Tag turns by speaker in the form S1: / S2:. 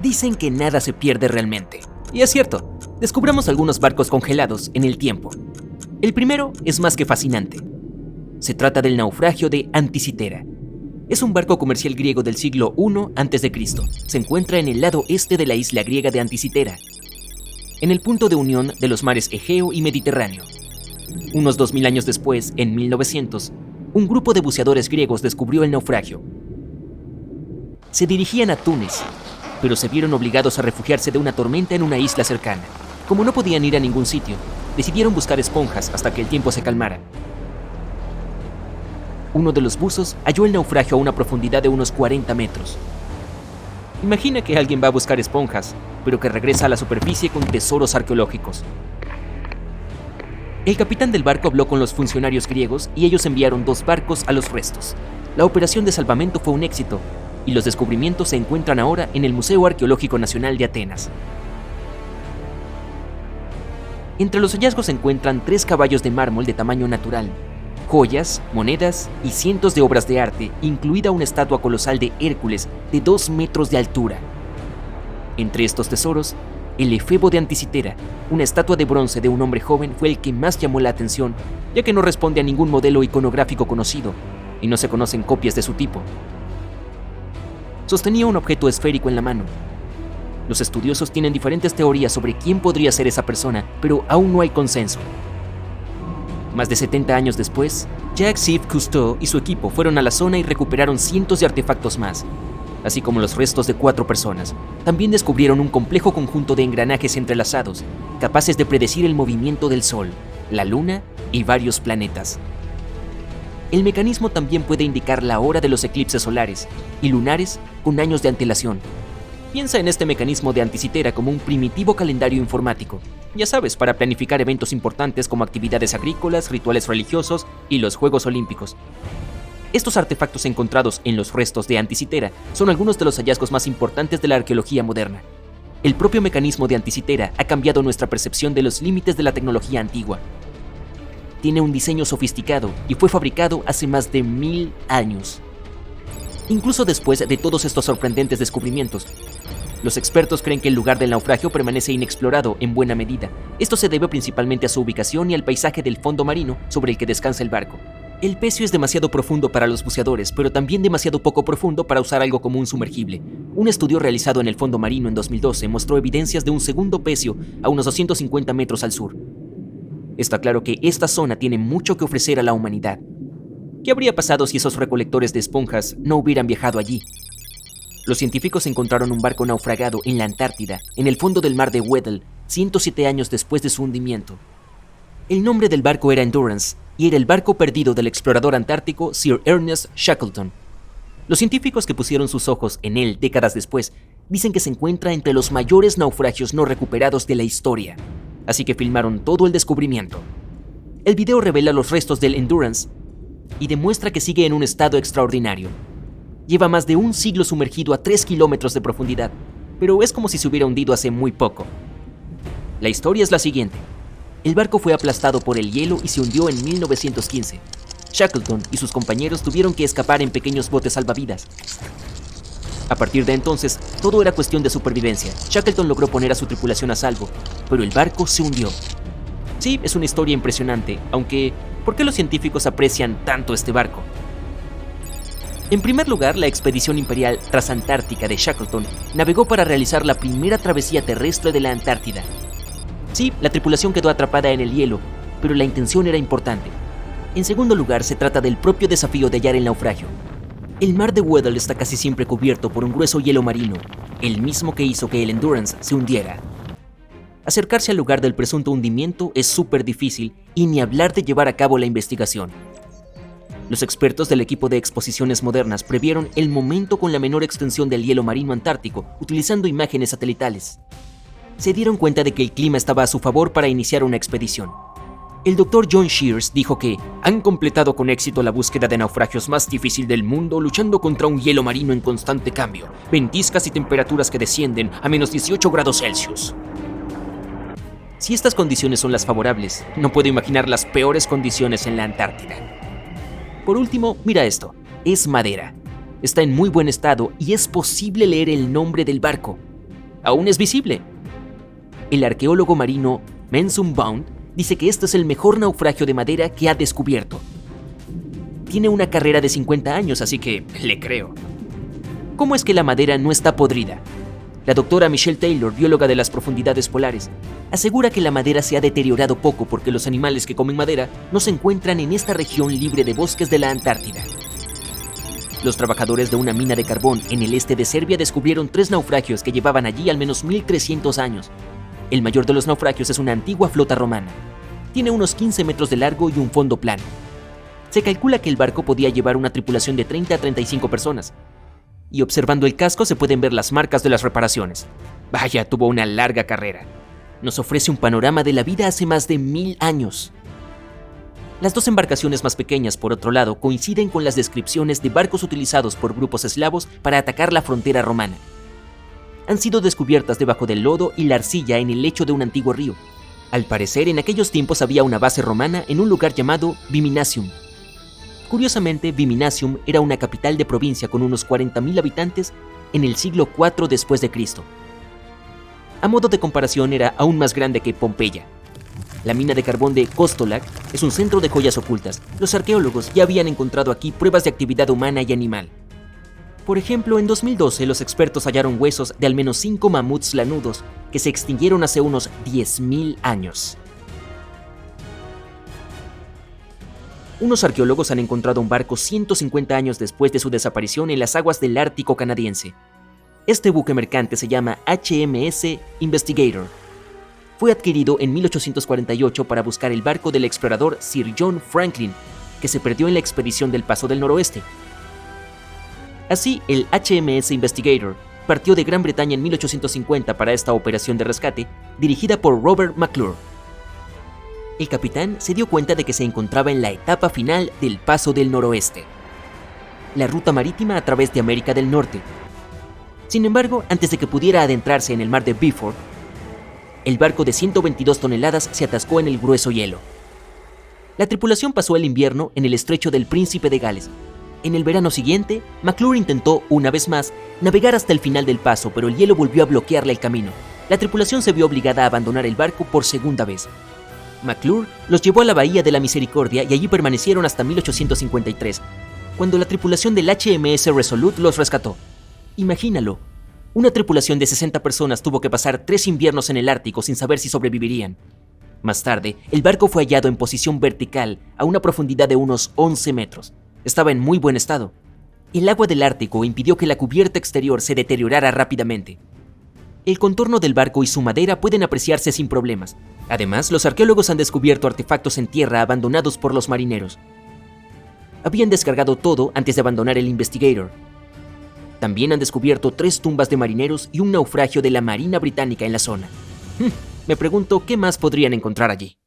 S1: Dicen que nada se pierde realmente. Y es cierto, descubramos algunos barcos congelados en el tiempo. El primero es más que fascinante. Se trata del naufragio de Anticitera. Es un barco comercial griego del siglo I a.C. Se encuentra en el lado este de la isla griega de Anticitera, en el punto de unión de los mares Egeo y Mediterráneo. Unos 2000 años después, en 1900, un grupo de buceadores griegos descubrió el naufragio. Se dirigían a Túnez, pero se vieron obligados a refugiarse de una tormenta en una isla cercana. Como no podían ir a ningún sitio, decidieron buscar esponjas hasta que el tiempo se calmara. Uno de los buzos halló el naufragio a una profundidad de unos 40 metros. Imagina que alguien va a buscar esponjas, pero que regresa a la superficie con tesoros arqueológicos. El capitán del barco habló con los funcionarios griegos y ellos enviaron 2 barcos a los restos. La operación de salvamento fue un éxito y los descubrimientos se encuentran ahora en el Museo Arqueológico Nacional de Atenas. Entre los hallazgos se encuentran 3 caballos de mármol de tamaño natural, joyas, monedas y cientos de obras de arte, incluida una estatua colosal de Hércules de 2 metros de altura. Entre estos tesoros, el efebo de Anticitera, una estatua de bronce de un hombre joven, fue el que más llamó la atención, ya que no responde a ningún modelo iconográfico conocido, y no se conocen copias de su tipo. Sostenía un objeto esférico en la mano. Los estudiosos tienen diferentes teorías sobre quién podría ser esa persona, pero aún no hay consenso. Más de 70 años después, Jacques-Yves Cousteau y su equipo fueron a la zona y recuperaron cientos de artefactos más, así como los restos de 4 personas. También descubrieron un complejo conjunto de engranajes entrelazados, capaces de predecir el movimiento del Sol, la Luna y varios planetas. El mecanismo también puede indicar la hora de los eclipses solares y lunares con años de antelación. Piensa en este mecanismo de Anticitera como un primitivo calendario informático, ya sabes, para planificar eventos importantes como actividades agrícolas, rituales religiosos y los Juegos Olímpicos. Estos artefactos encontrados en los restos de Anticitera son algunos de los hallazgos más importantes de la arqueología moderna. El propio mecanismo de Anticitera ha cambiado nuestra percepción de los límites de la tecnología antigua. Tiene un diseño sofisticado y fue fabricado hace más de 1000 años. Incluso después de todos estos sorprendentes descubrimientos, los expertos creen que el lugar del naufragio permanece inexplorado en buena medida. Esto se debe principalmente a su ubicación y al paisaje del fondo marino sobre el que descansa el barco. El pecio es demasiado profundo para los buceadores, pero también demasiado poco profundo para usar algo como un sumergible. Un estudio realizado en el fondo marino en 2012 mostró evidencias de un segundo pecio a unos 250 metros al sur. Está claro que esta zona tiene mucho que ofrecer a la humanidad. ¿Qué habría pasado si esos recolectores de esponjas no hubieran viajado allí? Los científicos encontraron un barco naufragado en la Antártida, en el fondo del mar de Weddell, 107 años después de su hundimiento. El nombre del barco era Endurance, y era el barco perdido del explorador antártico Sir Ernest Shackleton. Los científicos que pusieron sus ojos en él décadas después dicen que se encuentra entre los mayores naufragios no recuperados de la historia, así que filmaron todo el descubrimiento. El video revela los restos del Endurance y demuestra que sigue en un estado extraordinario. Lleva más de un siglo sumergido a 3 kilómetros de profundidad, pero es como si se hubiera hundido hace muy poco. La historia es la siguiente. El barco fue aplastado por el hielo y se hundió en 1915. Shackleton y sus compañeros tuvieron que escapar en pequeños botes salvavidas. A partir de entonces, todo era cuestión de supervivencia. Shackleton logró poner a su tripulación a salvo, pero el barco se hundió. Sí, es una historia impresionante, aunque ¿por qué los científicos aprecian tanto este barco? En primer lugar, la expedición imperial transantártica de Shackleton navegó para realizar la primera travesía terrestre de la Antártida. Sí, la tripulación quedó atrapada en el hielo, pero la intención era importante. En segundo lugar, se trata del propio desafío de hallar el naufragio. El mar de Weddell está casi siempre cubierto por un grueso hielo marino, el mismo que hizo que el Endurance se hundiera. Acercarse al lugar del presunto hundimiento es súper difícil y ni hablar de llevar a cabo la investigación. Los expertos del equipo de exposiciones modernas previeron el momento con la menor extensión del hielo marino antártico utilizando imágenes satelitales. Se dieron cuenta de que el clima estaba a su favor para iniciar una expedición. El Dr. John Shears dijo que han completado con éxito la búsqueda de naufragios más difícil del mundo luchando contra un hielo marino en constante cambio, ventiscas y temperaturas que descienden a menos 18 grados Celsius. Si estas condiciones son las favorables, no puedo imaginar las peores condiciones en la Antártida. Por último, mira esto, es madera. Está en muy buen estado y es posible leer el nombre del barco. aún es visible. El arqueólogo marino Mensum Bond dice que este es el mejor naufragio de madera que ha descubierto. Tiene una carrera de 50 años, así que le creo. ¿Cómo es que la madera no está podrida? La doctora Michelle Taylor, bióloga de las profundidades polares, asegura que la madera se ha deteriorado poco porque los animales que comen madera no se encuentran en esta región libre de bosques de la Antártida. Los trabajadores de una mina de carbón en el este de Serbia descubrieron 3 naufragios que llevaban allí al menos 1300 años. El mayor de los naufragios es una antigua flota romana. Tiene unos 15 metros de largo y un fondo plano. Se calcula que el barco podía llevar una tripulación de 30 a 35 personas. Y observando el casco se pueden ver las marcas de las reparaciones. Vaya, tuvo una larga carrera. Nos ofrece un panorama de la vida hace más de 1000 años. Las 2 embarcaciones más pequeñas, por otro lado, coinciden con las descripciones de barcos utilizados por grupos eslavos para atacar la frontera romana. Han sido descubiertas debajo del lodo y la arcilla en el lecho de un antiguo río. Al parecer, en aquellos tiempos había una base romana en un lugar llamado Viminacium. Curiosamente, Viminacium era una capital de provincia con unos 40.000 habitantes en el siglo IV después de Cristo. A modo de comparación, era aún más grande que Pompeya. La mina de carbón de Kostolac es un centro de joyas ocultas. Los arqueólogos ya habían encontrado aquí pruebas de actividad humana y animal. Por ejemplo, en 2012 los expertos hallaron huesos de al menos 5 mamuts lanudos que se extinguieron hace unos 10.000 años. Unos arqueólogos han encontrado un barco 150 años después de su desaparición en las aguas del Ártico canadiense. Este buque mercante se llama HMS Investigator. Fue adquirido en 1848 para buscar el barco del explorador Sir John Franklin, que se perdió en la expedición del Paso del Noroeste. Así, el HMS Investigator partió de Gran Bretaña en 1850 para esta operación de rescate, dirigida por Robert McClure. El capitán se dio cuenta de que se encontraba en la etapa final del Paso del Noroeste, la ruta marítima a través de América del Norte. Sin embargo, antes de que pudiera adentrarse en el mar de Beaufort, el barco de 122 toneladas se atascó en el grueso hielo. La tripulación pasó el invierno en el estrecho del Príncipe de Gales. En el verano siguiente, McClure intentó, una vez más, navegar hasta el final del paso, pero el hielo volvió a bloquearle el camino. La tripulación se vio obligada a abandonar el barco por segunda vez. McClure los llevó a la Bahía de la Misericordia y allí permanecieron hasta 1853, cuando la tripulación del HMS Resolute los rescató. Imagínalo, una tripulación de 60 personas tuvo que pasar 3 inviernos en el Ártico sin saber si sobrevivirían. Más tarde, el barco fue hallado en posición vertical a una profundidad de unos 11 metros. Estaba en muy buen estado. El agua del Ártico impidió que la cubierta exterior se deteriorara rápidamente. El contorno del barco y su madera pueden apreciarse sin problemas. Además, los arqueólogos han descubierto artefactos en tierra abandonados por los marineros. Habían descargado todo antes de abandonar el Investigator. También han descubierto 3 tumbas de marineros y un naufragio de la Marina Británica en la zona. Me pregunto qué más podrían encontrar allí.